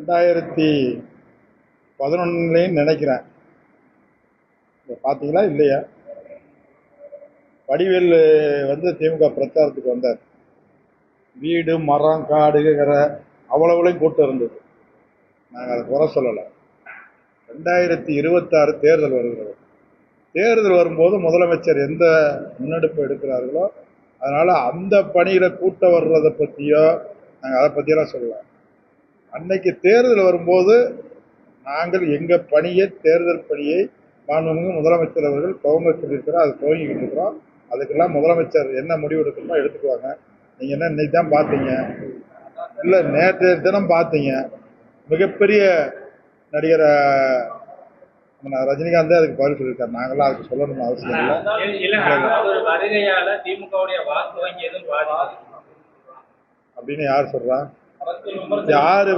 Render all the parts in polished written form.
2011 நினைக்கிறேன். பார்த்தீங்களா இல்லையா? வடிவேல் திமுக பிரச்சாரத்துக்கு வந்தார். வீடு மரம் காடுங்கிற அவ்வளவுலையும் கூட்டம் இருந்தது. நாங்கள் அதை குறை சொல்லலை. 2026 தேர்தல் வருகிறது. தேர்தல் வரும்போது முதலமைச்சர் எந்த முன்னெடுப்பு எடுக்கிறார்களோ அதனால அந்த பணியில கூட்டம் வர்றதை பற்றியோ நாங்கள் அதை பற்றியெல்லாம் சொல்லலாம். அன்னைக்கு தேர்தல் வரும்போது நாங்கள் எங்கள் பணியை தேர்தல் பணியை மாண்புமிகு முதலமைச்சர் அவர்கள் துவங்க சொல்லியிருக்கிறோம். அதை துவங்கிக்கிட்டு இருக்கிறோம். அதுக்கெல்லாம் முதலமைச்சர் என்ன முடிவு எடுக்கணுமோ எடுத்துக்குவாங்க. நீங்கள் என்ன இன்னைக்கு தான் பார்த்தீங்க, இல்லை நேற்று தினம் பார்த்தீங்க, மிகப்பெரிய நடிகர் ரஜினிகாந்தே அதுக்கு பதில் சொல்லியிருக்காரு. நாங்களாம் அதுக்கு சொல்லணும்னு அவசியம் இல்லை அப்படின்னு யார் சொல்றா? யாரு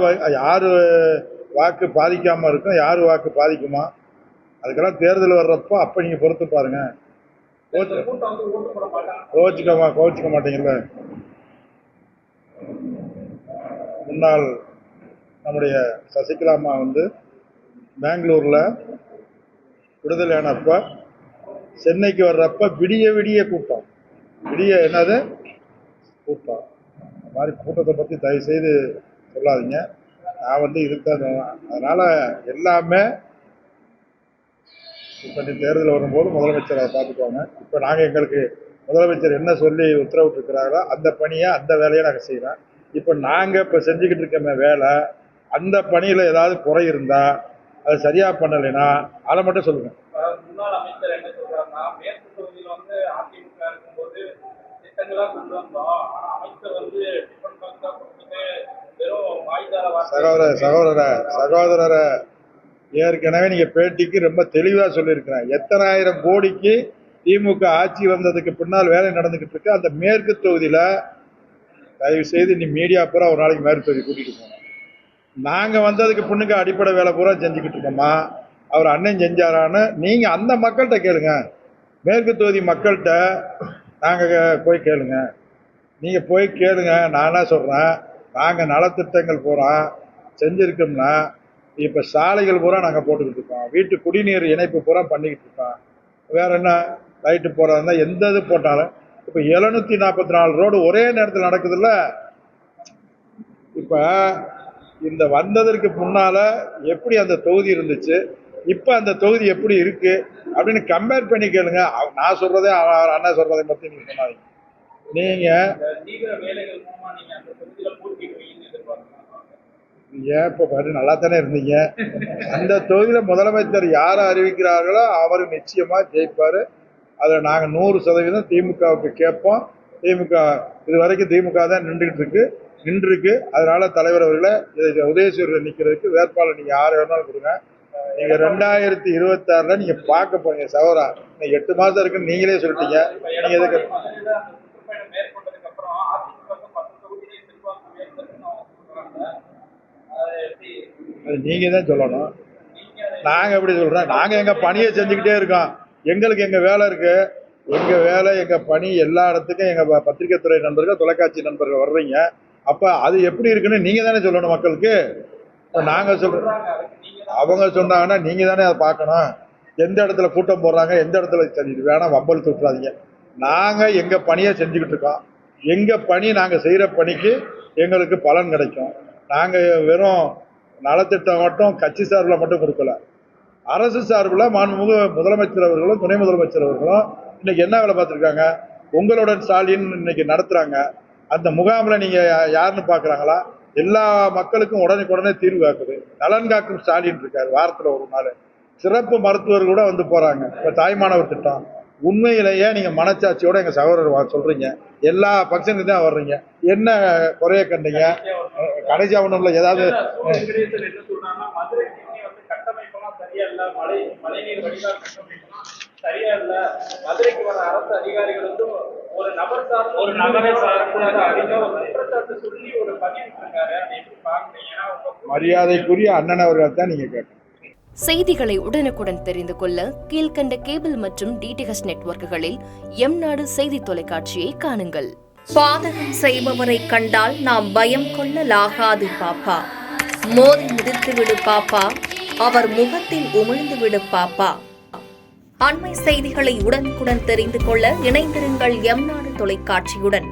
வாக்கு பாதிக்காம இருக்கும், யாரு வாக்கு பாதிக்குமா? அதுக்கெல்லாம் தேர்தல் வர்றப்போ அப்ப நீங்க பொறுத்து பாருங்க. கோச்சிக்க மாட்டீங்கல்ல. முன்னாள் நம்முடைய சசிகலா அம்மா பெங்களூர்ல விடுதலையானப்ப சென்னைக்கு வர்றப்ப விடிய கூட்டம், என்னது கூட்டம். இந்த மாதிரி கூட்டத்தை பத்தி தயவு செய்து சொல்லாதீங்க. நான் இதுதான். அதனால எல்லாமே இப்ப நீ தேர்தல் வரும்போது முதலமைச்சர் அதை பார்த்துக்குவாங்க. இப்ப நாங்க எங்களுக்கு முதலமைச்சர் என்ன சொல்லி உத்தரவிட்டு இருக்கிறாரோ அந்த பணியை அந்த வேலையை நாங்க செய்யறோம். இப்ப நாங்க இப்ப செஞ்சுக்கிட்டு இருக்க வேலை, அந்த பணியில ஏதாவது குறை இருந்தா அது சரியா பண்ணலைன்னா அதை மட்டும் சொல்லுங்க. முன்னாள் அமைச்சர் என்ன சொல்றாருன்னா, மேற்கு தொகுதியில் அதிமுக இருக்கும்போது திட்டங்களா கொண்டு வந்தோம். ஆனா அமைச்சர் டிஃபன் பாக்ஸ் தான் கொடுத்துட்டு வெறும் வாய்தார சகோதரரை ஏற்கனவே நீங்க பேட்டிக்கு ரொம்ப தெளிவா சொல்லியிருக்கிறேன். எத்தனை ஆயிரம் கோடிக்கு திமுக ஆட்சி வந்ததுக்கு பின்னால் வேலை நடந்துகிட்டு இருக்கு. அந்த மேற்கு தொகுதியில தயவு செய்து நீ மீடியா பூரா ஒரு நாளைக்கு மேற்கு தொகுதி கூட்டிட்டு போனோம். நாங்க வந்ததுக்கு பின்னுக்கு அடிப்படை வேலை பூரா செஞ்சுக்கிட்டு இருக்கோமா, அவர் அண்ணன் செஞ்சாரான்னு நீங்க அந்த மக்கள்கிட்ட கேளுங்க. மேற்கு தொகுதி மக்கள்கிட்ட நாங்க போய் கேளுங்க. நீங்க போய் கேளுங்க. நானா சொல்றேன், நாங்க நலத்திட்டங்கள் பூரா செஞ்சிருக்கோம்னா இப்ப சாலைகள் பூரா நாங்க போட்டுக்கிட்டு இருக்கோம். வீட்டு குடிநீர் இணைப்பு பூரா பண்ணிக்கிட்டு இருக்கோம். வேற என்ன லைட்டு போறதா எந்த இது போட்டாலும் இப்ப 744 ரோடு ஒரே நேரத்தில் நடக்குதுல்ல. இப்ப இந்த வந்ததற்கு முன்னால எப்படி அந்த தொகுதி இருந்துச்சு, இப்ப அந்த தொகுதி எப்படி இருக்கு அப்படின்னு கம்பேர் பண்ணி கேளுங்க. நான் சொல்றதே அண்ணா சொல்றதை பத்தி நீங்க சொன்னாதீங்க. நீங்க இப்ப பாரு நல்லா தானே இருந்தீங்க. அந்த தொகுதியில முதலமைச்சர் யாரை அறிவிக்கிறார்களோ அவர் நிச்சயமா ஜெயிப்பாரு. அதுல நாங்க 100% திமுகவுக்கு கேட்போம். திமுக இதுவரைக்கும் திமுக தான் நின்றுருக்கு. அதனால தலைவர் அவர்களை உதயசூரில் நிக்கிறதுக்கு வேட்பாளர் நீங்க யாரை வேணாலும் கொடுங்க. நீங்க 2026 நீங்க பார்க்க போறீங்க. சகோதரா, 8 மாசம் இருக்குன்னு நீங்களே சொல்லிட்டீங்க. நீங்க எதுக்கு நீங்க தான் சொல்லணும். நாங்க எப்படி சொல்றோம்? நாங்க எங்க பணியை செஞ்சுக்கிட்டே இருக்கோம். எங்களுக்கு எங்க வேலை இருக்கு. எங்க வேலை எங்க பணி எல்லா இடத்துக்கும் எங்க பத்திரிகை துறை நண்பர்கள் தொலைக்காட்சி நண்பர்கள் வர்றீங்க. அப்ப அது எப்படி இருக்குன்னு நீங்க தானே சொல்லணும் மக்களுக்கு. நாங்க சொல்றோம், அவங்க சொன்னாங்கன்னா நீங்க தானே அதை பார்க்கணும். எந்த இடத்துல கூட்டம் போடுறாங்க, எந்த இடத்துல வேணா வம்பல் தூட்டுறாதீங்க. நாங்க எங்க பணியை செஞ்சுக்கிட்டு இருக்கோம். எங்க பணி நாங்க செய்யற பணிக்கு எங்களுக்கு பலன் கிடைக்கும். நாங்க வெறும் நலத்திட்டம் மட்டும் கட்சி சார்பில் மட்டும் கொடுக்கல, அரசு சார்பில் மாண்புமிகு முதலமைச்சர் அவர்களும் துணை முதலமைச்சர் அவர்களும் இன்னைக்கு என்ன வேலை பார்த்துருக்காங்க. உங்களுடன் ஸ்டாலின் இன்னைக்கு நடத்துறாங்க. அந்த முகாமில் நீங்க யாருன்னு பாக்குறாங்களா? எல்லா மக்களுக்கும் உடனே தீர்வு காக்குது. நலன் காக்கும் ஸ்டாலின் இருக்காரு. வாரத்துல ஒரு நாள் சிறப்பு மருத்துவர் கூட போறாங்க. இப்ப தாய்மானவர் திட்டம் உண்மையிலேயே நீங்க மனச்சாட்சியோட எங்க சகோதரர் சொல்றீங்க. எல்லா பங்க்ஷனுக்கு தான் வர்றீங்க. என்ன குறைய கண்டீங்க? கடைசியா ஒண்ணுல ஏதாவது மரியாதைக்குரிய அண்ணன் அவர்கள் தான் நீங்க கேட்க. செய்திகளை உடனுக்குடன் தெரிந்து கொள்ள கீழ்கண்ட கேபிள் மற்றும் டிடிஎச் நெட்வொர்க்குகளில் எம்நாடு செய்தி தொலைக்காட்சியை காணுங்கள். பாதகம் செய்பவரை கண்டால் நாம் பயம் கொள்ளலாகாது பாப்பா. மோதி மிதித்து விடு பாப்பா, அவர் முகத்தில் உமிழ்ந்து விடு பாப்பா. அண்மை செய்திகளை உடனுக்குடன் தெரிந்து கொள்ள இணைந்திருங்கள் எம் நாடு தொலைக்காட்சியுடன்.